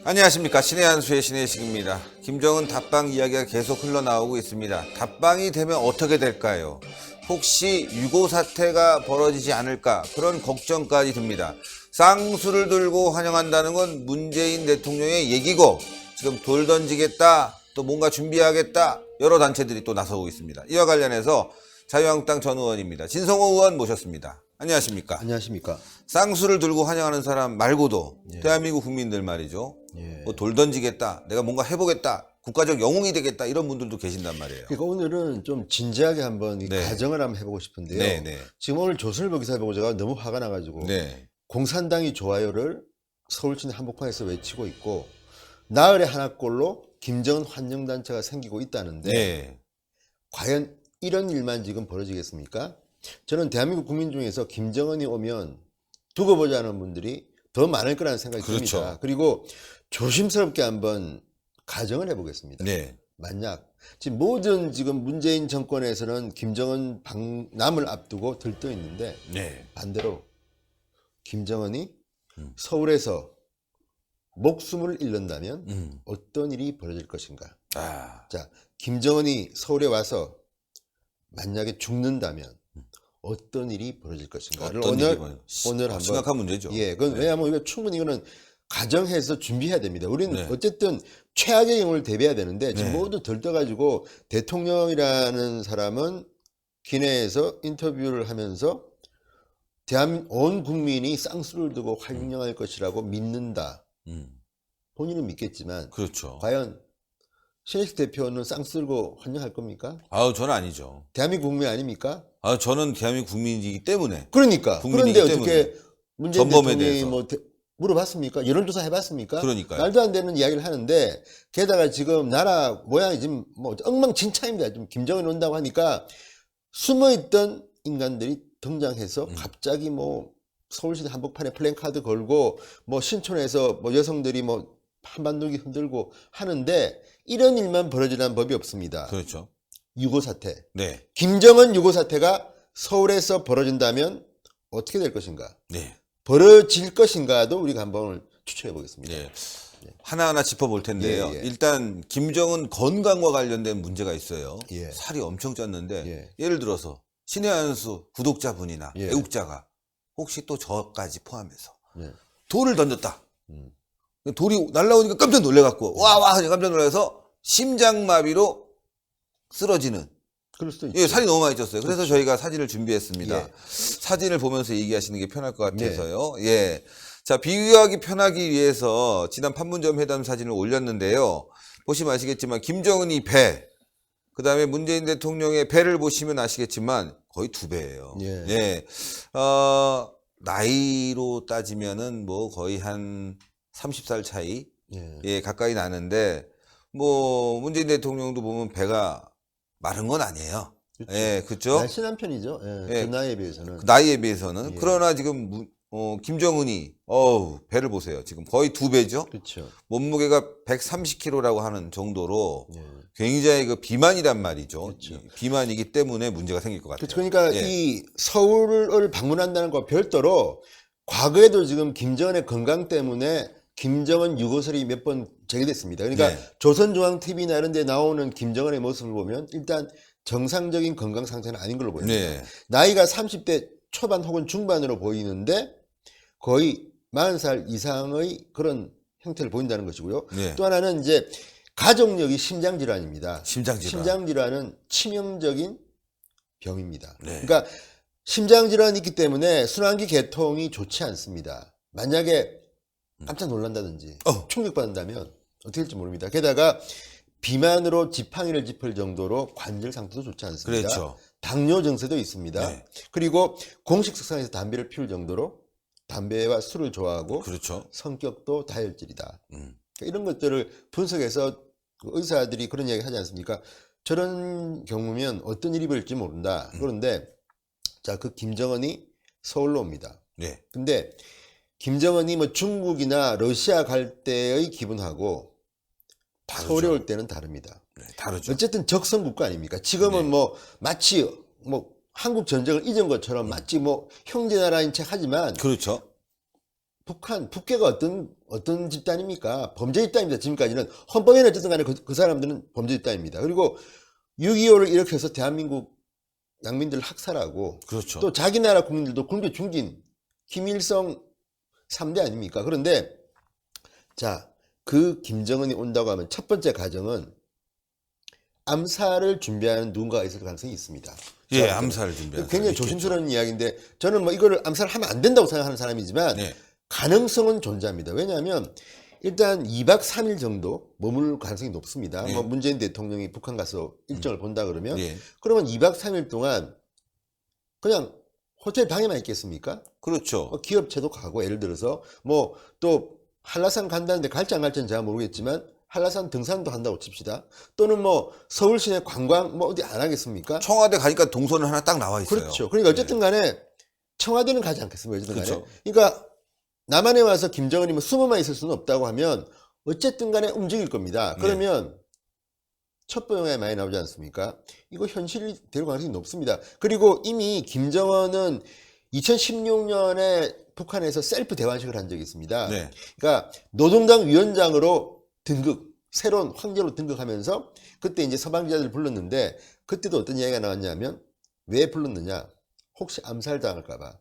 안녕하십니까. 신의 한수의 신의식입니다. 김정은 답방 이야기가 계속 흘러나오고 있습니다. 답방이 되면 어떻게 될까요? 혹시 유고 사태가 벌어지지 않을까 그런 걱정까지 듭니다. 쌍수를 들고 환영한다는 건 문재인 대통령의 얘기고 지금 돌 던지겠다 또 뭔가 준비하겠다 여러 단체들이 또 나서고 있습니다. 이와 관련해서 자유한국당 전 의원입니다. 진성호 의원 모셨습니다. 안녕하십니까. 안녕하십니까. 쌍수를 들고 환영하는 사람 말고도 예. 대한민국 국민들 말이죠. 예. 뭐 돌 던지겠다, 내가 뭔가 해보겠다, 국가적 영웅이 되겠다 이런 분들도 계신단 말이에요. 그러니까 오늘은 좀 진지하게 한번 이 네. 가정을 한번 해보고 싶은데요. 네, 네. 지금 오늘 조선일보 기사 보고 제가 너무 화가 나가지고 네, 공산당이 좋아요를 서울시내 한복판에서 외치고 있고 나흘에 하나꼴로 김정은 환영단체가 생기고 있다는데 네, 과연 이런 일만 지금 벌어지겠습니까? 저는 대한민국 국민 중에서 김정은이 오면 두고 보자는 분들이 더 많을 거라는 생각이 그렇죠. 듭니다. 그리고 조심스럽게 한번 가정을 해보겠습니다. 네, 만약 지금 모든 지금 문재인 정권에서는 김정은 방남을 앞두고 들떠 있는데 네. 반대로 김정은이 서울에서 목숨을 잃는다면 어떤 일이 벌어질 것인가? 아, 자, 김정은이 서울에 와서 만약에 죽는다면 어떤 일이 벌어질 것인가를 어떤 오늘 일이 벌어질- 오늘 한번 심각한 문제죠. 예, 그건 네. 왜냐하면 이거 충분히 이거는 가정해서 준비해야 됩니다. 우리는 네. 어쨌든 최악의 경우를 대비해야 되는데 지금 네. 모두 들떠가지고 대통령이라는 사람은 기내에서 인터뷰를 하면서 온 국민이 쌍수를 두고 환영할 것이라고 믿는다. 본인은 믿겠지만 그렇죠. 과연 신혜식 대표는 쌍수 들고 환영할 겁니까? 아우, 저는 아니죠. 대한민국 국민 아닙니까? 아, 저는 대한민국 국민이기 때문에. 그러니까 국민이기 그런데 어떻게 문재인 전범에 대통령이 대해서. 뭐 물어봤습니까? 여론조사 해봤습니까? 그러니까요. 말도 안 되는 이야기를 하는데 게다가 지금 나라 모양이 지금 뭐 엉망진창입니다. 좀 김정은 온다고 하니까 숨어있던 인간들이 등장해서 갑자기 뭐 서울시내 한복판에 플랜카드 걸고 뭐 신촌에서 뭐 여성들이 뭐 한반도기 흔들고 하는데 이런 일만 벌어지는 법이 없습니다. 그렇죠. 유고 사태. 네, 김정은 유고 사태가 서울에서 벌어진다면 어떻게 될 것인가? 네, 벌어질 것인가도 우리가 한번 추천해 보겠습니다. 네. 하나하나 짚어볼 텐데요. 예, 예. 일단 김정은 건강과 관련된 문제가 있어요. 예. 살이 엄청 쪘는데 예. 예를 들어서 신의 한수 구독자분이나 예. 애국자가 혹시 또 저까지 포함해서 예. 돌을 던졌다. 돌이 날라오니까 깜짝 놀래갖고 와와 깜짝 놀라서 심장마비로 쓰러지는. 그럴 수도 있죠. 예, 살이 너무 많이 쪘어요. 그래서 저희가 사진을 준비했습니다. 예. 사진을 보면서 얘기하시는 게 편할 것 같아서요. 예. 자, 비교하기 편하기 위해서 지난 판문점 회담 사진을 올렸는데요. 보시면 아시겠지만 김정은이 배, 그 다음에 문재인 대통령의 배를 보시면 아시겠지만 거의 2배예요. 예. 예. 나이로 따지면은 뭐 거의 한 30살 차이 예. 예, 가까이 나는데 뭐 문재인 대통령도 보면 배가 마른 건 아니에요. 그렇죠. 예, 그렇죠. 날씬한 편이죠. 예. 예. 그 나이에 비해서는. 그 나이에 비해서는. 예. 그러나 지금 김정은이 배를 보세요. 지금 거의 2배죠. 그렇죠. 몸무게가 130kg라고 하는 정도로 예. 굉장히 그 비만이란 말이죠. 그렇죠. 이 비만이기 때문에 문제가 생길 것 같아요. 그러니까 예. 이 서울을 방문한다는 것과 별도로 과거에도 지금 김정은의 건강 때문에 김정은 유고설이 몇 번 제기됐습니다. 그러니까 네. 조선중앙TV나 이런 데 나오는 김정은의 모습을 보면 일단 정상적인 건강 상태는 아닌 걸로 보입니다. 네. 나이가 30대 초반 혹은 중반으로 보이는데 거의 40살 이상의 그런 형태를 보인다는 것이고요. 네. 또 하나는 이제 가족력이 심장질환입니다. 심장질환. 심장질환은 치명적인 병입니다. 네. 그러니까 심장질환이 있기 때문에 순환기 계통이 좋지 않습니다. 만약에 깜짝 놀란다든지 충격받는다면 어떻게 될지 모릅니다. 게다가 비만으로 지팡이를 짚을 정도로 관절 상태도 좋지 않습니다. 그렇죠. 당뇨 증세도 있습니다. 네. 그리고 공식 식사에서 담배를 피울 정도로 담배와 술을 좋아하고 그렇죠. 성격도 다혈질이다. 그러니까 이런 것들을 분석해서 그 의사들이 그런 이야기 하지 않습니까? 저런 경우면 어떤 일이 벌일지 모른다. 그런데 자, 그 김정은이 서울로 옵니다. 네. 근데 김정은이 뭐 중국이나 러시아 갈 때의 기분하고 다르죠. 서울에 올 때는 다릅니다. 네, 다르죠. 어쨌든 적성 국가 아닙니까? 지금은 네. 뭐 마치 뭐 한국 전쟁을 잊은 것처럼 마치 뭐 형제 나라인 척 하지만 그렇죠. 북괴가 어떤 집단입니까? 범죄 집단입니다. 지금까지는 헌법에는 어쨌든 간에 그 사람들은 범죄 집단입니다. 그리고 6.25를 일으켜서 대한민국 양민들을 학살하고 그렇죠. 또 자기 나라 국민들도 굶겨 죽인 김일성 3대 아닙니까? 그런데 자, 그 김정은이 온다고 하면 첫 번째 가정은 암살을 준비하는 누군가가 있을 가능성이 있습니다. 예, 암살을 준비하는 굉장히 사람이 조심스러운 이야기인데 저는 뭐 이거를 암살하면 안 된다고 생각하는 사람이지만 네. 가능성은 존재합니다. 왜냐하면 일단 2박 3일 정도 머물 가능성이 높습니다. 네. 뭐 문재인 대통령이 북한 가서 일정을 본다 그러면 예. 그러면 2박 3일 동안 그냥 호텔 방에만 있겠습니까? 그렇죠. 뭐 기업체도 가고 예를 들어서 뭐 또 한라산 간다는데 갈지 안 갈지는 제가 모르겠지만 한라산 등산도 한다고 칩시다. 또는 뭐 서울 시내 관광 뭐 어디 안 하겠습니까? 청와대 가니까 동선은 하나 딱 나와 있어요. 그렇죠. 그러니까 어쨌든 간에 청와대는 가지 않겠습니까? 어쨌든 간에. 그렇죠. 그러니까 남한에 와서 김정은이 뭐 숨어만 있을 수는 없다고 하면 어쨌든 간에 움직일 겁니다. 그러면 첩보 영화에 많이 나오지 않습니까? 이거 현실이 될 가능성이 높습니다. 그리고 이미 김정은은 2016년에 북한에서 셀프 대관식을 한 적이 있습니다. 네. 그러니까 노동당 위원장으로 등극, 새로운 황제로 등극하면서 그때 이제 서방 기자들 불렀는데 그때도 어떤 이야기가 나왔냐면 왜 불렀느냐? 혹시 암살당할까봐.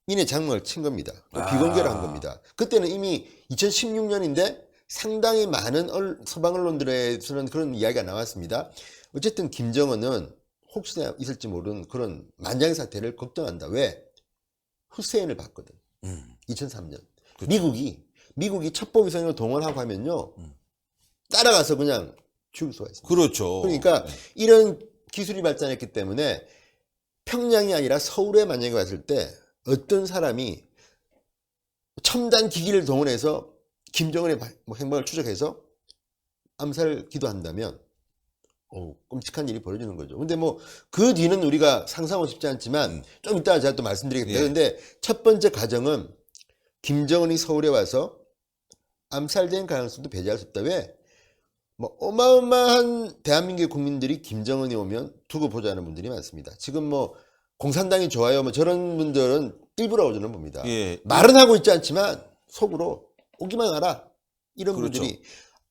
이내 장막을 친 겁니다. 비공개를 한 겁니다. 그때는 이미 2016년인데 상당히 많은 서방 언론들에서는 그런 이야기가 나왔습니다. 어쨌든 김정은은 혹시나 있을지 모르는 그런 만장의 사태를 걱정한다. 왜? 후세인을 봤거든. 2003년. 미국이 첩보위성을 동원하고 하면요. 따라가서 그냥 죽일 수가 있습니다. 그렇죠. 그러니까 이런 기술이 발전했기 때문에 평양이 아니라 서울에 만약에 왔을 때 어떤 사람이 첨단 기기를 동원해서 김정은의 행방을 추적해서 암살을 기도한다면 끔찍한 일이 벌어지는 거죠. 근데 뭐 그 뒤는 우리가 상상하고 싶지 않지만 좀 이따가 제가 또 말씀드리겠습니다. 그런데 첫 번째 가정은 김정은이 서울에 와서 암살된 가능성도 배제할 수 없다. 왜? 뭐 어마어마한 대한민국 국민들이 김정은이 오면 두고 보자는 분들이 많습니다. 지금 뭐 공산당이 좋아요. 뭐 저런 분들은 일부라고 저는 봅니다. 예. 말은 하고 있지 않지만 속으로 오기만 하라. 이런 그렇죠. 분들이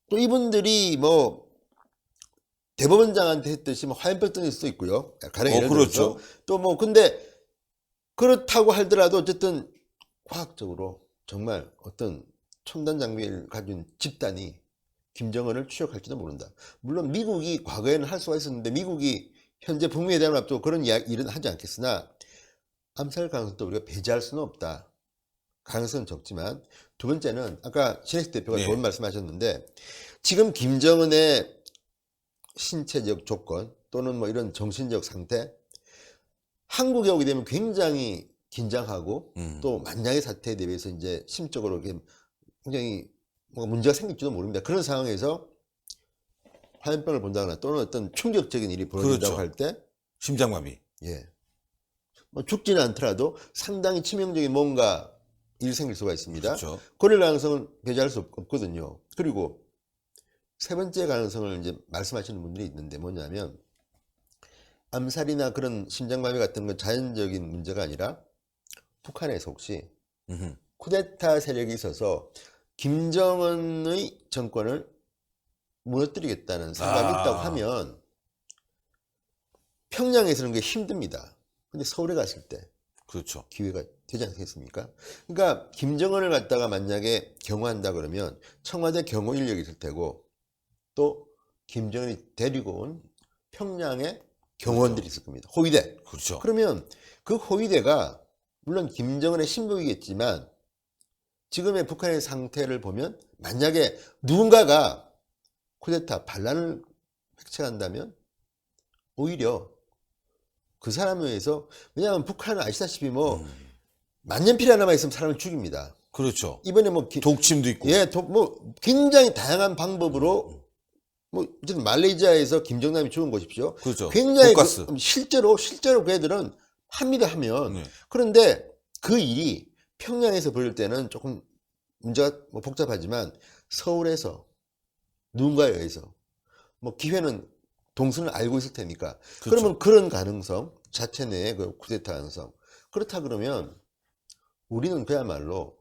또 이분들이 뭐 대법원장한테 했듯이 뭐 화염병 던질 수도 있고요. 가령 예를 들어서 그렇죠. 또 뭐 근데 그렇다고 하더라도 어쨌든 과학적으로 정말 어떤 첨단 장비를 가진 집단이 김정은을 추적할지도 모른다. 물론 미국이 과거에는 할 수가 있었는데 미국이 현재 북미 회담을 앞두고 그런 일은 하지 않겠으나 암살 가능성도 우리가 배제할 수는 없다. 가능성은 적지만 두 번째는 아까 신혜식 대표가 네. 좋은 말씀하셨는데 지금 김정은의 신체적 조건 또는 뭐 이런 정신적 상태 한국에 오게 되면 굉장히 긴장하고 또 만약의 사태에 대비해서 이제 심적으로 이렇게 굉장히 뭔가 문제가 생길지도 모릅니다. 그런 상황에서 화염병을 본다거나 또는 어떤 충격적인 일이 벌어진다고 그렇죠. 할 때 심장마비. 예. 뭐 죽지는 않더라도 상당히 치명적인 뭔가 일이 생길 수가 있습니다. 그렇죠. 그럴 가능성은 배제할 수 없거든요. 그리고 세 번째 가능성을 이제 말씀하시는 분들이 있는데 뭐냐면 암살이나 그런 심장마비 같은 건 자연적인 문제가 아니라 북한에서 혹시 쿠데타 세력이 있어서 김정은의 정권을 무너뜨리겠다는 생각이 있다고 하면 평양에서는 그게 힘듭니다. 근데 서울에 갔을 때 그렇죠. 기회가 되지 않겠습니까? 그러니까 김정은을 갖다가 만약에 경호한다 그러면 청와대 경호 인력이 있을 테고 또 김정은이 데리고 온 평양의 경호원들이 있을 겁니다. 호위대. 그렇죠. 그러면 그 호위대가 물론 김정은의 신복이겠지만 지금의 북한의 상태를 보면 만약에 누군가가 쿠데타 반란을 획책한다면 오히려 그 사람에 의해서 왜냐하면 북한은 아시다시피 뭐 만년필 하나만 있으면 사람을 죽입니다. 그렇죠. 이번에 뭐 독침도 있고. 예, 뭐 굉장히 다양한 방법으로 뭐 어쨌든 말레이시아에서 김정남이 죽은 것이죠. 그렇죠. 굉장히 독가스. 실제로 그 애들은 합니다 하면 네. 그런데 그 일이 평양에서 벌일 때는 조금 문제가 뭐 복잡하지만 서울에서 누군가에 의해서 뭐 기회는 동수는 알고 있을 테니까 그렇죠. 그러면 그런 가능성 자체 내에 그 쿠데타 가능성 그렇다 그러면 우리는 그야말로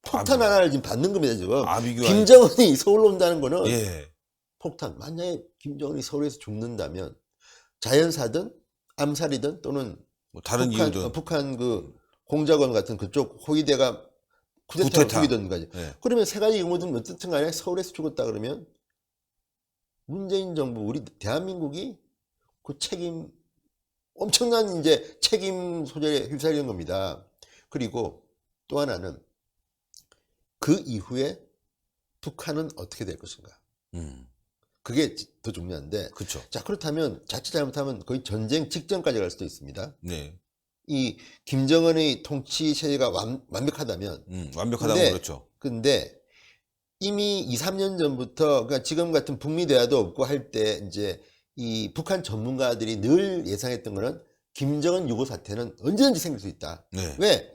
폭탄 하나를 지금 받는 겁니다, 지금. 아비규환. 김정은이 서울로 온다는 거는 예. 폭탄. 만약에 김정은이 서울에서 죽는다면 자연사든 암살이든 또는 뭐 다른 이유든. 북한 그 공작원 같은 그쪽 호위대가 쿠데타를 쿠데타. 후기든 거지. 예. 그러면 세 가지 경우든 어떻든 간에 서울에서 죽었다 그러면 문재인 정부, 우리 대한민국이 그 책임, 엄청난 이제 책임 소재에 휩싸이는 겁니다. 그리고 또 하나는 그 이후에 북한은 어떻게 될 것인가. 그게 더 중요한데. 그렇죠. 자, 그렇다면 자칫 잘못하면 거의 전쟁 직전까지 갈 수도 있습니다. 네. 이 김정은의 통치 체제가 완벽하다면. 완벽하다고 그렇죠. 근데 이미 2, 3년 전부터, 그러니까 지금 같은 북미 대화도 없고 할 때 이제 이 북한 전문가들이 늘 예상했던 거는 김정은 유고 사태는 언제든지 생길 수 있다. 네. 왜?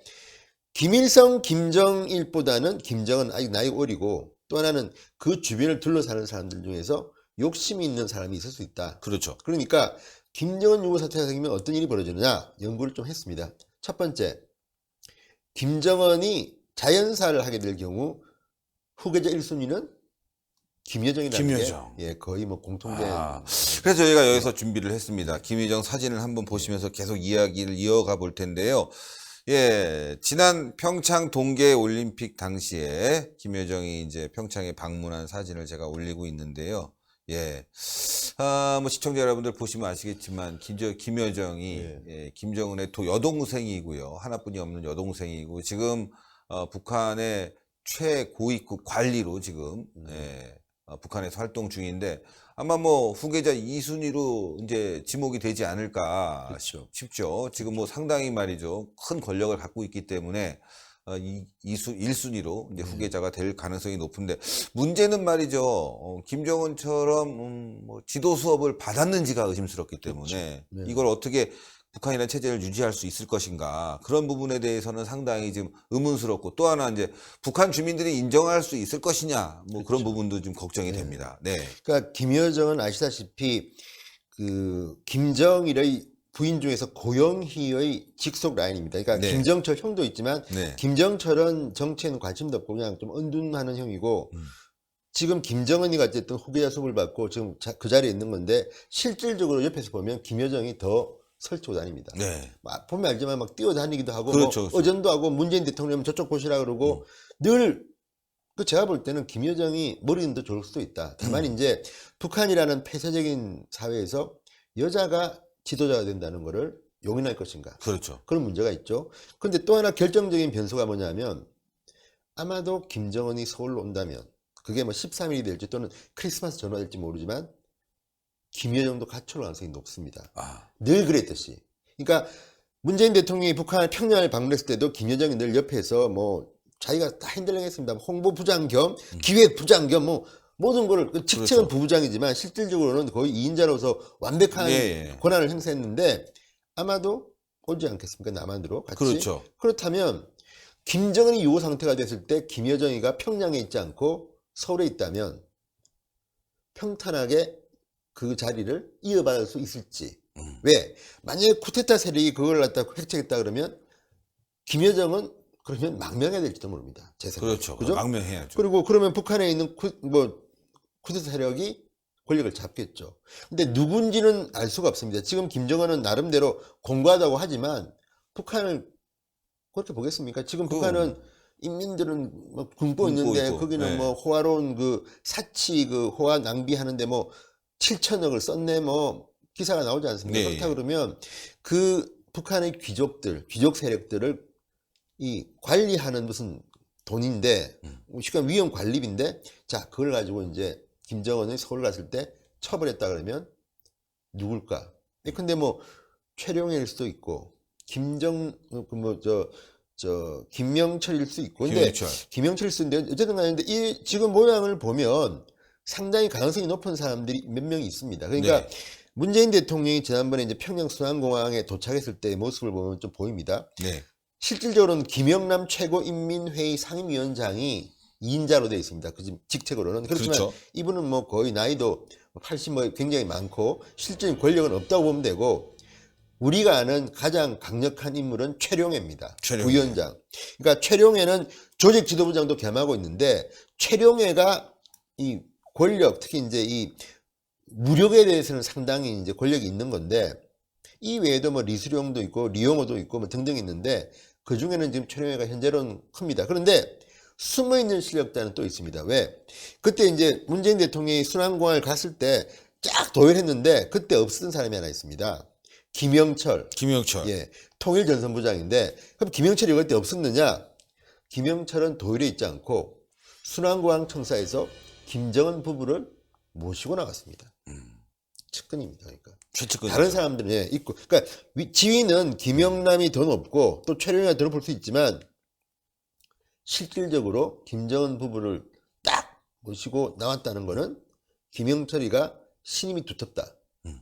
김일성, 김정일보다는 김정은 아직 나이 어리고 또 하나는 그 주변을 둘러사는 사람들 중에서 욕심이 있는 사람이 있을 수 있다. 그렇죠. 그러니까 김정은 유고 사태가 생기면 어떤 일이 벌어지느냐 연구를 좀 했습니다. 첫 번째, 김정은이 자연사를 하게 될 경우 후계자 1순위는 김여정이라는 김여정. 게 거의 뭐 공통된. 그래서 저희가 여기서 준비를 했습니다. 김여정 사진을 한번 보시면서 계속 이야기를 이어가 볼 텐데요. 예, 지난 평창 동계 올림픽 당시에 김여정이 이제 평창에 방문한 사진을 제가 올리고 있는데요. 예, 뭐 시청자 여러분들 보시면 아시겠지만 김여정이 예, 김정은의 여동생이고요. 하나뿐이 없는 여동생이고 지금 북한의 최고위급 관리로 지금 예, 북한에서 활동 중인데 아마 뭐 후계자 2순위로 이제 지목이 되지 않을까 그렇죠. 싶죠. 지금 뭐 상당히 말이죠. 큰 권력을 갖고 있기 때문에 1순위로 이제 후계자가 될 가능성이 높은데 문제는 말이죠. 김정은처럼 뭐 지도 수업을 받았는지가 의심스럽기 때문에 그렇죠. 네. 이걸 어떻게 북한이라는 체제를 유지할 수 있을 것인가 그런 부분에 대해서는 상당히 지금 의문스럽고 또 하나 이제 북한 주민들이 인정할 수 있을 것이냐 뭐 그런 부분도 좀 걱정이 됩니다. 네. 그러니까 김여정은 아시다시피 그 김정일의 부인 중에서 고영희의 직속 라인입니다. 그러니까 네. 김정철 형도 있지만 네. 김정철은 정치에는 관심도 없고 그냥 좀 은둔하는 형이고 지금 김정은이가 어쨌든 후계자 수업을 받고 지금 그 자리에 있는 건데 실질적으로 옆에서 보면 김여정이 더 설치고 다닙니다. 네. 막 보면 알지만 막 뛰어다니기도 하고 그렇죠, 뭐 그렇죠. 의전도 하고 문재인 대통령 저쪽 보시라 그러고 늘 그 제가 볼 때는 김여정이 머리는 더 좋을 수도 있다. 다만 이제 북한이라는 폐쇄적인 사회에서 여자가 지도자가 된다는 거를 용인할 것인가. 그렇죠. 그런 문제가 있죠. 그런데 또 하나 결정적인 변수가 뭐냐면 아마도 김정은이 서울로 온다면 그게 뭐 13일이 될지 또는 크리스마스 전후가 될지 모르지만 김여정도 같이 올 가능성이 높습니다. 늘 그랬듯이. 그러니까 문재인 대통령이 북한 평양을 방문했을 때도 김여정이 늘 옆에서 뭐 자기가 다 핸들링했습니다. 홍보부장 겸 기획부장 겸 뭐 모든 거를 직책은 그렇죠. 부부장이지만 실질적으로는 거의 2인자로서 완벽한 예. 권한을 행사했는데 아마도 오지 않겠습니까? 남한으로 같이. 그렇죠. 그렇다면 김정은이 유고 상태가 됐을 때 김여정이가 평양에 있지 않고 서울에 있다면 평탄하게 그 자리를 이어받을 수 있을지. 왜? 만약에 쿠데타 세력이 그걸 갖다 획책했다 그러면 김여정은 그러면 망명해야 될지도 모릅니다. 제 생각에. 그렇죠. 그죠? 망명해야죠. 그리고 그러면 북한에 있는 쿠데타 세력이 권력을 잡겠죠. 근데 누군지는 알 수가 없습니다. 지금 김정은은 나름대로 공고하다고 하지만 북한을 그렇게 보겠습니까? 지금 북한은 인민들은 뭐 굶고 있는데 있고, 거기는 네. 뭐 호화로운 그 사치 그 호화 낭비하는데 뭐 7천억을 썼네 뭐 기사가 나오지 않습니까? 네, 그렇다 예. 그러면 그 북한의 귀족 세력들을 이 관리하는 무슨 돈인데 쉽게 말하면 위험 관리비인데 자 그걸 가지고 이제 김정은이 서울 갔을 때 처벌했다 그러면 누굴까? 근데 뭐 최룡해일 수도 있고 김명철일 수 있고 근데 김영철. 김영철일 수 있는데 어쨌든 간에 이 지금 모양을 보면 상당히 가능성이 높은 사람들이 몇 명이 있습니다. 그러니까 네. 문재인 대통령이 지난번에 이제 평양 순환공항에 도착했을 때의 모습을 보면 좀 보입니다. 네. 실질적으로는 김영남 최고인민회의 상임위원장이 2인자로 되어 있습니다. 그 직책으로는. 그렇지만 그렇죠. 이분은 뭐 거의 나이도 80 뭐 굉장히 많고 실질적인 권력은 없다고 보면 되고 우리가 아는 가장 강력한 인물은 최룡해입니다. 최룡해. 부위원장. 그러니까 최룡해는 조직 지도부장도 겸하고 있는데 최룡해가 이 권력, 특히 이제 이 무력에 대해서는 상당히 이제 권력이 있는 건데 이 외에도 뭐 리수룡도 있고 리용호도 있고 뭐 등등 있는데 그 중에는 지금 최룡해가 현재로는 큽니다. 그런데 숨어 있는 실력자는 또 있습니다. 왜? 그때 이제 문재인 대통령이 순환공항을 갔을 때 쫙 도열했는데 그때 없었던 사람이 하나 있습니다. 김영철. 예, 통일전선부장인데 그럼 김영철이 그때 없었느냐? 김영철은 도열에 있지 않고 순환공항 청사에서 김정은 부부를 모시고 나갔습니다. 측근입니다. 그러니까 최측근. 다른 사람들은 예, 있고, 그러니까 지위는 김영남이 더 높고 또 최룡해가 더 높을 수 있지만 실질적으로 김정은 부부를 딱 모시고 나왔다는 거는 김영철이가 신임이 두텁다.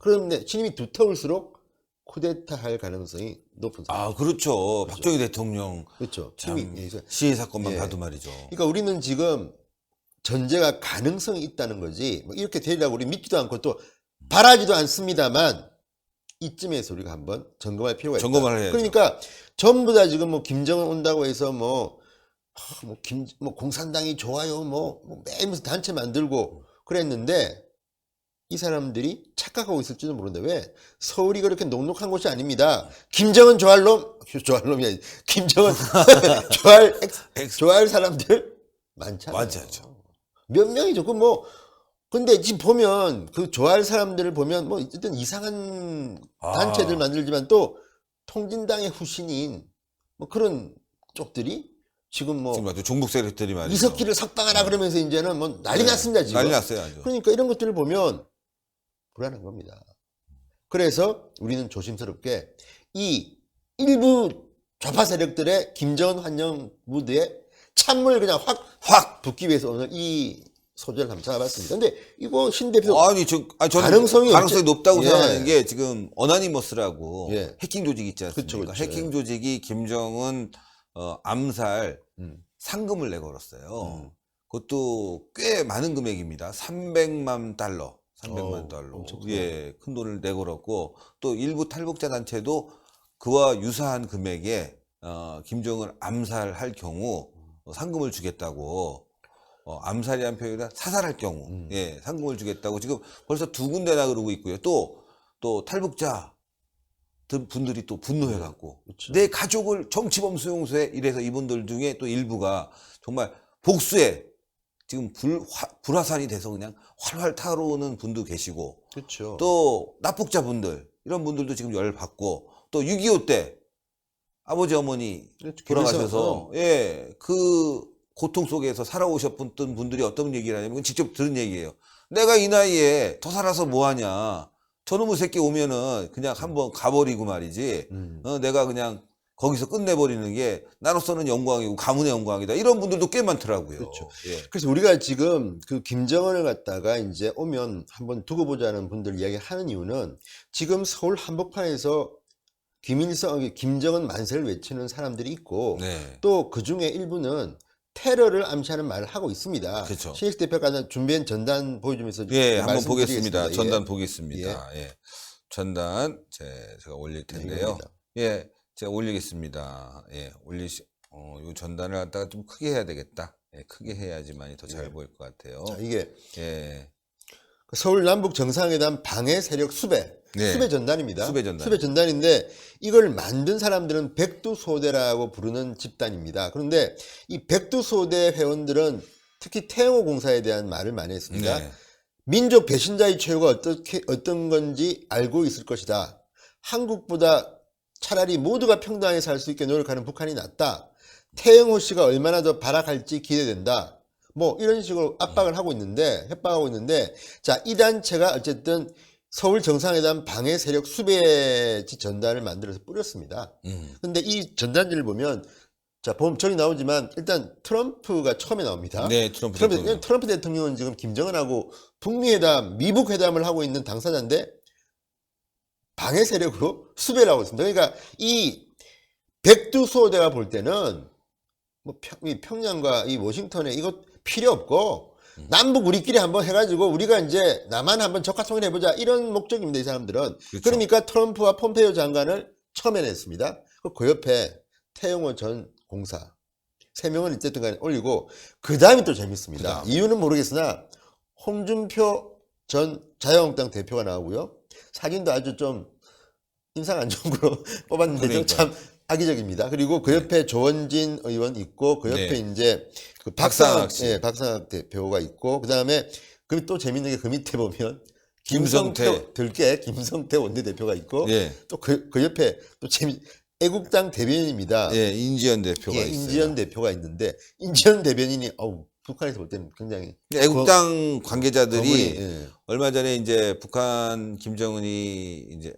그런데 신임이 두터울수록 쿠데타 할 가능성이 높은 사람. 아, 그렇죠. 박정희 대통령 그렇죠. 참 힘이. 시해 사건만 예. 봐도 말이죠. 그러니까 우리는 지금 전제가 가능성이 있다는 거지 뭐 이렇게 되리라고 우리 믿지도 않고 또 바라지도 않습니다만 이쯤에서 우리가 한번 점검할 필요가 있다. 점검을 해야죠. 그러니까 전부 다 지금 뭐 김정은 온다고 해서 뭐 공산당이 좋아요 뭐 매일 무슨 단체 만들고 그랬는데 이 사람들이 착각하고 있을지도 모르는데 왜 서울이 그렇게 녹록한 곳이 아닙니다. 김정은 좋아할 놈이 아니지. 김정은 좋아할 사람들 많잖아요. 많죠. 몇 명이죠. 그 뭐 근데 지금 보면 그 좋아할 사람들을 보면 뭐 어쨌든 이상한 단체들 만들지만 또 통진당의 후신인 뭐 그런 쪽들이 지금 뭐 지금 아주 종북 세력들이 말이죠. 이석기를 석방하라 그러면서 이제는 뭐 난리 났습니다 지금. 난리 났어요 아주. 그러니까 이런 것들을 보면 불안한 겁니다. 그래서 우리는 조심스럽게 이 일부 좌파 세력들의 김정은 환영 무드에 찬물 그냥 확 붓기 위해서 오늘 이 소재를 한번 잡아봤습니다. 근데 이거 신 대표 저는 가능성이 높다고 예. 생각하는 게 지금 어나니머스라고 예. 해킹 조직이 있지 않습니까? 그쵸. 해킹 조직이 김정은 암살 상금을 내걸었어요. 그것도 꽤 많은 금액입니다. 300만 달러. 300만 달러. 엄청 예, 큰 돈을 내걸었고 또 일부 탈북자 단체도 그와 유사한 금액에 김정은 암살할 경우 상금을 주겠다고 암살이란 표현이라 사살할 경우 예, 상금을 주겠다고 지금 벌써 2군데나 그러고 있고요. 또 탈북자 분들이 또 분노해갖고 그쵸. 내 가족을 정치범 수용소에 이래서 이분들 중에 또 일부가 정말 복수에 지금 불화산이 돼서 그냥 활활 타오르는 분도 계시고 그렇죠. 또 납북자 분들 이런 분들도 지금 열받고 또 6.25 때 아버지 어머니 돌아가셔서 예, 그 고통 속에서 살아오셨던 분들이 어떤 얘기를 하냐면 직접 들은 얘기예요. 내가 이 나이에 더 살아서 뭐하냐. 저놈의 새끼 오면은 그냥 한번 가버리고 말이지. 내가 그냥 거기서 끝내버리는 게 나로서는 영광이고 가문의 영광이다. 이런 분들도 꽤 많더라고요. 그렇죠. 예. 그래서 우리가 지금 그 김정은을 갖다가 이제 오면 한번 두고 보자는 분들 이야기하는 이유는 지금 서울 한복판에서 김정은 만세를 외치는 사람들이 있고 네. 또 그 중에 일부는 테러를 암시하는 말을 하고 있습니다. 그렇죠. 신익 대표가 준비한 전단 보여주면서 예, 한번 보겠습니다. 예. 전단 보겠습니다. 예. 전단 제가 올릴 텐데요. 예, 제가 올리겠습니다. 예, 요 전단을 갖다가 좀 크게 해야 되겠다. 예, 크게 해야지만이 더 잘 보일 것 같아요. 자, 이게 예. 서울 남북 정상회담 방해 세력 수배. 네. 수배 전단입니다. 수배 전단. 수배 전단인데 이걸 만든 사람들은 백두소대라고 부르는 집단입니다. 그런데 이 백두소대 회원들은 특히 태영호 공사에 대한 말을 많이 했습니다. 네. 민족 배신자의 최후가 어떤 건지 알고 있을 것이다. 한국보다 차라리 모두가 평등하게 살 수 있게 노력하는 북한이 낫다. 태영호 씨가 얼마나 더 발악할지 기대된다. 뭐 이런 식으로 압박을 하고 있는데 협박하고 있는데 자, 이 단체가 어쨌든 서울 정상회담 방해 세력 수배지 전단을 만들어서 뿌렸습니다. 근데 이 전단지를 보면 자, 보면 저기 나오지만 일단 트럼프가 처음에 나옵니다. 네, 트럼프 대통령은 지금 김정은하고 북미 회담, 미북 회담을 하고 있는 당사자인데 방해 세력으로 수배를 하고 있습니다. 그러니까 이 백두소대가 볼 때는 뭐 평양과 이 워싱턴에 이거 필요 없고 남북 우리끼리 한번 해가지고 우리가 이제 남한 한번 적화통일 해보자 이런 목적입니다. 이 사람들은. 그렇죠. 그러니까 트럼프와 폼페이오 장관을 처음에 냈습니다. 그 옆에 태영호 전 공사 3명은 어쨌든 간에 올리고 그 다음이 또 재밌습니다. 그다음. 이유는 모르겠으나 홍준표 전 자유한국당 대표가 나오고요. 사진도 아주 좀 인상 안 좋은 걸로 뽑았는데 그러니까요. 참 악의적입니다. 그리고 그 옆에 조원진 의원 있고 그 옆에 네. 이제 그 박상학 씨. 예, 박상학 대표가 있고 그다음에 그 또 재밌는 게 그 밑에 보면 김성태. 들깨 김성태 원내대표가 있고 예. 또 그 옆에 또 애국당 대변인입니다. 예, 인지연 대표가 예, 있어요. 인지연 대표가 있는데 인지연 대변인이 북한에서 볼 때는 굉장히 애국당 관계자들이 예. 얼마 전에 이제 북한 김정은이 이제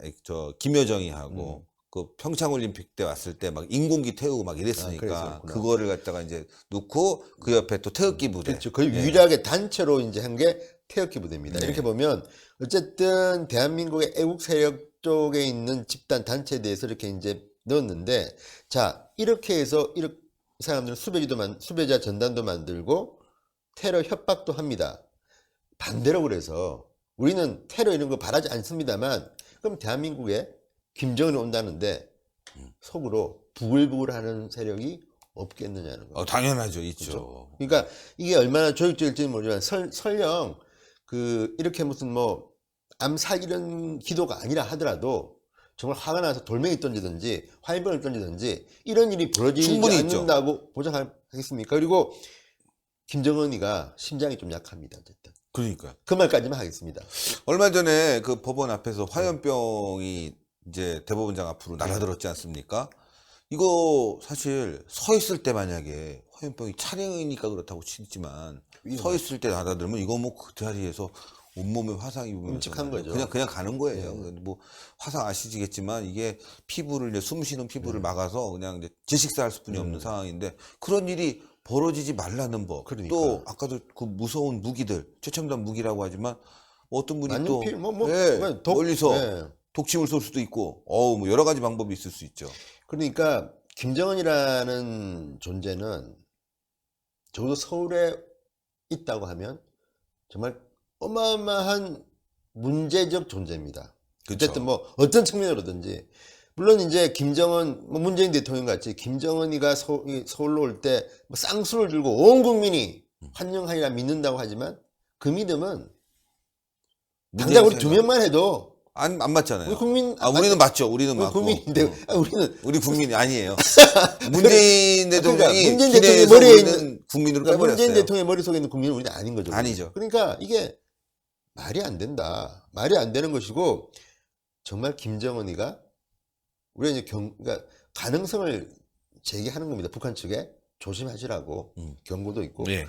김여정이 하고 그 평창 올림픽 때 왔을 때 막 인공기 태우고 막 이랬으니까 그랬었구나. 그거를 갖다가 이제 놓고 그 옆에 또 태극기 부대. 그렇죠. 거의 예. 유일하게 단체로 이제 한 게 태극기 부대입니다. 네. 이렇게 보면 어쨌든 대한민국의 애국 세력 쪽에 있는 집단 단체에 대해서 이렇게 이제 넣었는데 자 이렇게 해서 이렇게 사람들은 수배자 전단도 만들고 테러 협박도 합니다. 반대로 그래서 우리는 테러 이런 거 바라지 않습니다만 그럼 대한민국에 김정은이 온다는데 속으로 부글부글하는 세력이 없겠느냐는 거예요. 당연하죠, 있죠. 그러니까 이게 얼마나 조직적일지는 모르지만 설령 그 이렇게 무슨 뭐 암살 이런 기도가 아니라 하더라도 정말 화가 나서 돌멩이 던지든지 화염병을 던지든지 이런 일이 벌어지지 충분히 있죠. 않는다고 보장하겠습니까? 그리고 김정은이가 심장이 좀 약합니다. 어쨌든 그러니까 그 말까지만 하겠습니다. 얼마 전에 그 법원 앞에서 화염병이 이제 대법원장 앞으로 날아들었지 않습니까? 이거 사실 서 있을 때 만약에 화염병이 차량이니까 그렇다고 치지만 서 있을 때 날아들면 이거 뭐 그 자리에서 온몸에 화상 입으면서 끔찍한 거죠. 그냥 가는 거예요. 뭐 화상 아시겠지만 이게 피부를 이제 숨 쉬는 피부를 막아서 그냥 이제 질식사할 수뿐이 없는 상황인데 그런 일이 벌어지지 말라는 법. 그러니까. 또 아까도 그 무서운 무기들 최첨단 무기라고 하지만 어떤 분이 또 뭐 멀리서 예. 독침을 쏠 수도 있고 뭐 여러 가지 방법이 있을 수 있죠. 그러니까 김정은이라는 존재는 적어도 서울에 있다고 하면 정말 어마어마한 문제적 존재입니다. 그쵸. 어쨌든 뭐 어떤 측면으로든지 물론 이제 김정은 뭐 문재인 대통령 같이 김정은이가 서울로 올 때 뭐 쌍수를 들고 온 국민이 환영하리라 믿는다고 하지만 그 믿음은 당장 우리 두 명만 해도 안 맞잖아요. 우리 국민 우리는 맞죠. 우리는 우리 맞고. 국민인데 우리는 우리 국민이 아니에요. 문재인 대통령이 문재인 대통령 기내에서 머리에 있는 국민으로 그러니까 빼버렸어요. 문재인 대통령의 머릿속에 있는 국민은 우리는 아닌 거죠. 아니죠. 그러니까 이게 말이 안 된다. 말이 안 되는 것이고 정말 김정은이가 우리가 이제 그러니까 가능성을 제기하는 겁니다. 북한 측에 조심하시라고 경고도 있고 예.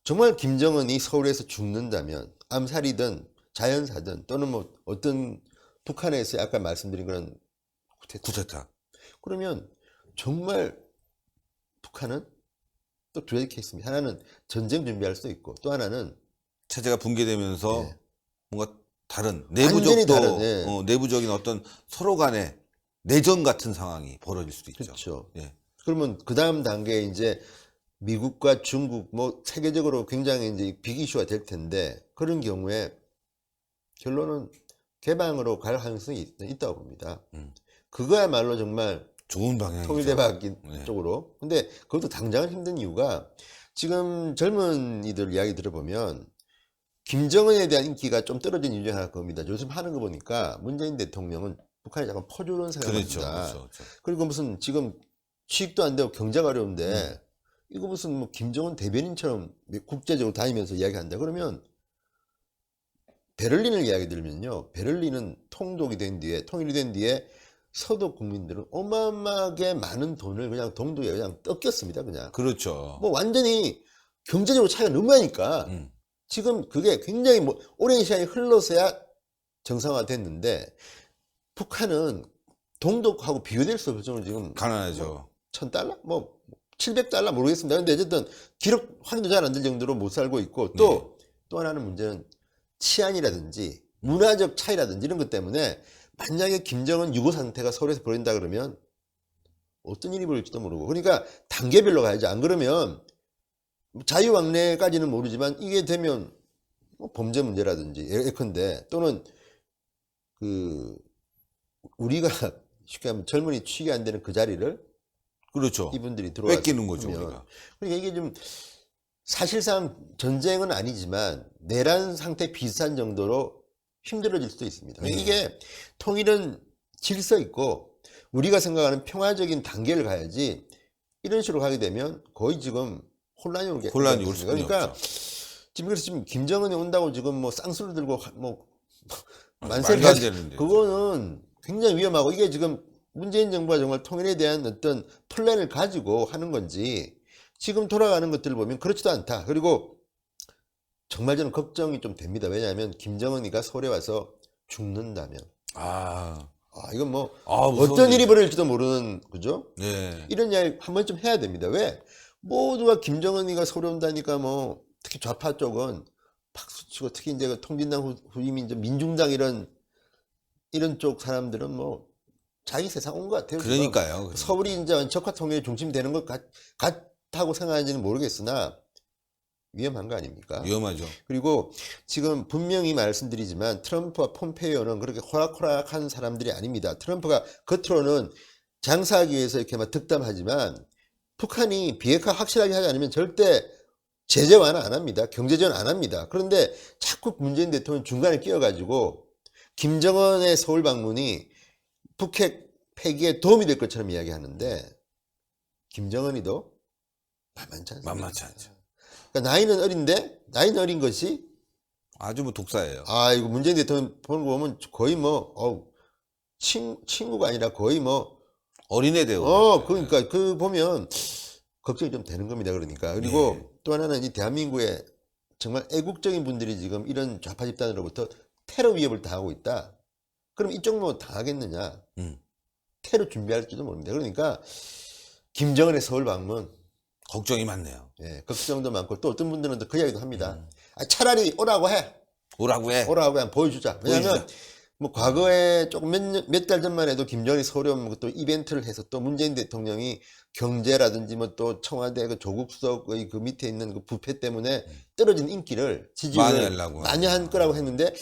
정말 김정은이 서울에서 죽는다면 암살이든 자연사든 또는 뭐 어떤 북한에서 아까 말씀드린 그런 쿠데타. 그러면 정말 북한은 또 두 가지 케이스입니다. 하나는 전쟁 준비할 수도 있고 또 하나는 체제가 붕괴되면서 예. 뭔가 다른 완전히 내부적도 다른, 예. 내부적인 어떤 서로 간의 내전 같은 상황이 벌어질 수도 있죠. 그렇죠. 예. 그러면 그 다음 단계에 이제 미국과 중국 뭐 세계적으로 굉장히 이제 빅 이슈가 될 텐데 그런 경우에 결론은 개방으로 갈 가능성이 있다고 봅니다. 그거야말로 정말 좋은 방향이죠. 통일대박 네. 쪽으로. 근데 그것도 당장은 힘든 이유가 지금 젊은이들 이야기 들어보면 김정은에 대한 인기가 좀 떨어진 이유 중에 하나 그겁니다. 요즘 하는 거 보니까 문재인 대통령은 북한에 약간 퍼주는 생각을 그렇죠. 합니다. 그렇죠. 그리고 무슨 지금 취직도 안 되고 경제가 어려운데 이거 무슨 뭐 김정은 대변인처럼 국제적으로 다니면서 이야기한다 그러면 베를린을 이야기 들면요. 베를린은 통일이 된 뒤에 서독 국민들은 어마어마하게 많은 돈을 그냥 동독에 그냥 뜯겼습니다. 그냥. 그렇죠. 뭐 완전히 경제적으로 차이가 너무 나니까 지금 그게 굉장히 뭐 오랜 시간이 흘러서야 정상화됐는데 북한은 동독하고 비교될 수 없을 정도로 지금 가난하죠. $1,000? 뭐 $700 모르겠습니다. 근데 어쨌든 기록 확인도 잘 안 될 정도로 못 살고 있고 또 하나는 문제는 치안이라든지 문화적 차이라든지 이런 것 때문에 만약에 김정은 유고 상태가 서울에서 벌어진다 그러면 어떤 일이 벌어질지도 모르고 그러니까 단계별로 가야지 안 그러면 자유왕래까지는 모르지만 이게 되면 뭐 범죄 문제라든지 예컨대 또는 그 우리가 쉽게 하면 젊은이 취직이 안 되는 그 자리를 그렇죠. 이분들이 들어와서 뺏기는 거죠, 하면. 우리가. 그러니까 이게 좀 사실상 전쟁은 아니지만 내란 상태 비슷한 정도로 힘들어질 수도 있습니다. 네. 이게 통일은 질서 있고 우리가 생각하는 평화적인 단계를 가야지 이런 식으로 가게 되면 거의 지금 혼란이 올 혼란이 올 수밖에 그러니까 없죠. 지금 그래서 지금 김정은이 온다고 지금 뭐 쌍수를 들고 뭐 말도 안 만세를 되는데. 그거는 굉장히 위험하고 이게 지금 문재인 정부가 정말 통일에 대한 어떤 플랜을 가지고 하는 건지 지금 돌아가는 것들을 보면 그렇지도 않다. 그리고 정말 저는 걱정이 좀 됩니다. 왜냐하면 김정은이가 서울에 와서 죽는다면 아, 이건 뭐 무서운 어떤 일이 일이죠. 벌어질지도 모르는 그죠? 네. 이런 이야기 한 번쯤 해야 됩니다. 왜? 모두가 김정은이가 서울에 온다니까 뭐 특히 좌파 쪽은 박수치고 특히 이제 그 통진당 후임인 이제 민중당 이런 쪽 사람들은 뭐 자기 세상 온 것 같아요. 지금. 그러니까요. 서울이 이제 적화 통일의 중심이 되는 것 같다고 생각하는지는 모르겠으나 위험한 거 아닙니까? 위험하죠. 그리고 지금 분명히 말씀드리지만 트럼프와 폼페이오는 그렇게 호락호락한 사람들이 아닙니다. 트럼프가 겉으로는 장사하기 위해서 이렇게 막 득담하지만 북한이 비핵화 확실하게 하지 않으면 절대 제재 완화 안 합니다. 경제 지원 안 합니다. 그런데 자꾸 문재인 대통령 중간에 끼어가지고 김정은의 서울 방문이 북핵 폐기에 도움이 될 것처럼 이야기하는데 김정은이도 만만치 않습니다. 만만치 않죠. 그러니까 나이는 어린데 나이는 어린 것이 아주 뭐 독사예요. 이거 문재인 대통령 보는 거 보면 거의 뭐 친구가 아니라 거의 뭐 어린애 대우. 그러니까 그 보면 걱정이 좀 되는 겁니다. 그러니까 그리고 네. 또 하나는 이 대한민국의 정말 애국적인 분들이 지금 이런 좌파 집단으로부터 테러 위협을 당하고 있다. 그럼 이쪽 뭐 당하겠느냐? 테러 준비할지도 모릅니다. 그러니까 김정은의 서울 방문 걱정이 많네요. 걱정도 많고 또 어떤 분들은 또 그 이야기도 합니다. 차라리 오라고 해. 오라고 해. 오라고 그냥 보여주자. 왜냐하면 보여주자. 뭐 과거에 조금 몇 달 전만 해도 김정은이 서울에 오면 또 이벤트를 해서 또 문재인 대통령이 경제라든지 뭐 또 청와대 그 조국 수석의 그 밑에 있는 그 부패 때문에 떨어진 인기를 지지율을 많이 한 거라고 했는데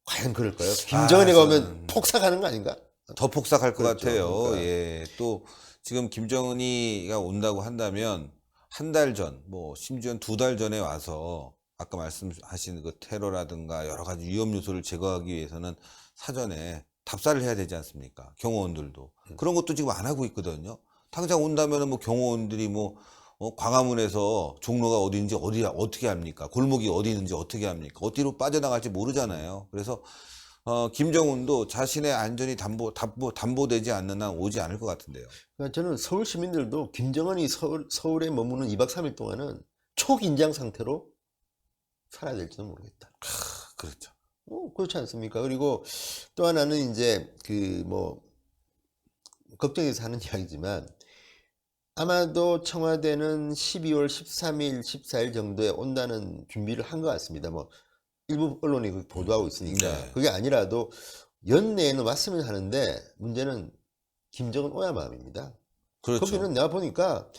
과연 그럴까요? 김정은이가 오면 폭삭하는 거 아닌가? 더 폭삭할 것 그렇죠. 같아요. 그러니까. 예. 또 지금 김정은이가 온다고 한다면 한 달 전, 뭐 심지어는 2달 전에 와서 아까 말씀하신 그 테러라든가 여러 가지 위험 요소를 제거하기 위해서는 사전에 답사를 해야 되지 않습니까? 경호원들도. 그런 것도 지금 안 하고 있거든요. 당장 온다면은 뭐 경호원들이 뭐 광화문에서 종로가 어디인지 어떻게 합니까? 골목이 어디 있는지 어떻게 합니까? 어디로 빠져나갈지 모르잖아요. 그래서 김정은도 자신의 안전이 담보되지 않는 한 오지 않을 것 같은데요. 그러니까 저는 서울 시민들도 김정은이 서울에 머무는 2박 3일 동안은 초긴장 상태로 살아야 될지도 모르겠다. 그렇죠. 그렇지 않습니까? 그리고 또 하나는 이제 그 뭐 걱정해서 하는 이야기지만 아마도 청와대는 12월 13일, 14일 정도에 온다는 준비를 한 것 같습니다. 뭐 일부 언론이 그렇게 보도하고 있으니까 네. 그게 아니라도 연내에는 왔으면 하는데 문제는 김정은 오야 마음입니다. 그렇죠. 거기는 내가 보니까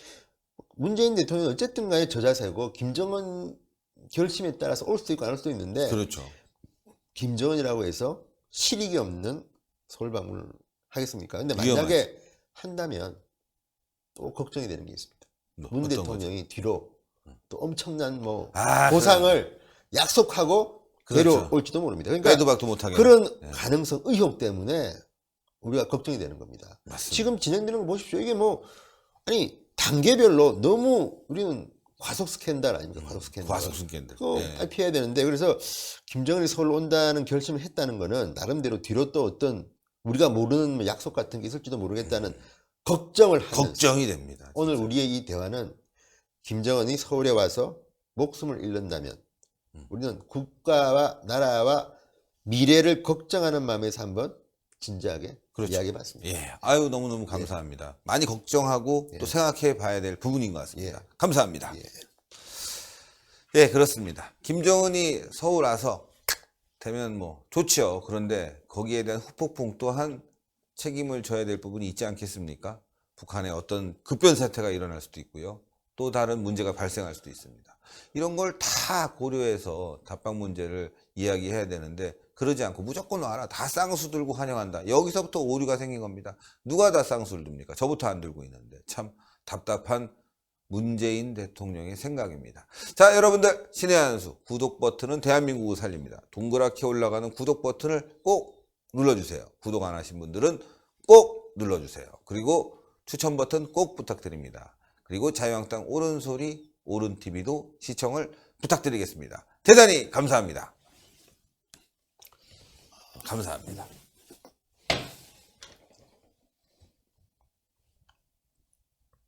문재인 대통령이 어쨌든 간에 저자세고 김정은 결심에 따라서 올 수도 있고 안 올 수도 있는데 그렇죠. 김정은이라고 해서 실익이 없는 서울 방문을 하겠습니까? 근데 위험하죠. 만약에 한다면 또 걱정이 되는 게 있습니다. 문 어떤 대통령이 뒤로 또 엄청난 뭐 아, 보상을 약속하고 그렇죠. 내려올지도 모릅니다. 그러니까 빼도 박도 못하게. 그런 가능성, 의혹 때문에 우리가 걱정이 되는 겁니다. 맞습니다. 지금 진행되는 거 보십시오. 이게 뭐 아니 단계별로 너무 우리는 과속 스캔들 아닙니까? 과속 스캔들. 과속 스캔들. 그거 예. 피해야 되는데 그래서 김정은이 서울 온다는 결심을 했다는 거는 나름대로 뒤로 또 어떤 우리가 모르는 뭐 약속 같은 게 있을지도 모르겠다는 걱정을 하면서 걱정이 됩니다. 오늘 우리의 이 대화는 김정은이 서울에 와서 목숨을 잃는다면 우리는 국가와 나라와 미래를 걱정하는 마음에서 한번 진지하게 그렇죠. 이야기해봤습니다. 예. 아유, 너무너무 감사합니다. 많이 걱정하고 또 생각해 봐야 될 부분인 것 같습니다. 감사합니다. 예, 그렇습니다. 김정은이 서울 와서 되면 뭐 좋죠. 그런데 거기에 대한 후폭풍 또한 책임을 져야 될 부분이 있지 않겠습니까? 북한의 어떤 급변 사태가 일어날 수도 있고요. 또 다른 문제가 발생할 수도 있습니다. 이런 걸 다 고려해서 답방 문제를 이야기해야 되는데 그러지 않고 무조건 와라. 다 쌍수 들고 환영한다. 여기서부터 오류가 생긴 겁니다. 누가 다 쌍수를 듭니까? 저부터 안 들고 있는데 참 답답한 문재인 대통령의 생각입니다. 자, 여러분들 신의 한 수 구독 버튼은 대한민국을 살립니다. 동그랗게 올라가는 구독 버튼을 꼭 눌러주세요. 구독 안 하신 분들은 꼭 눌러주세요. 그리고 추천 버튼 꼭 부탁드립니다. 그리고 자유한국당 옳은소리 옳은TV도 시청을 부탁드리겠습니다. 대단히 감사합니다. 감사합니다.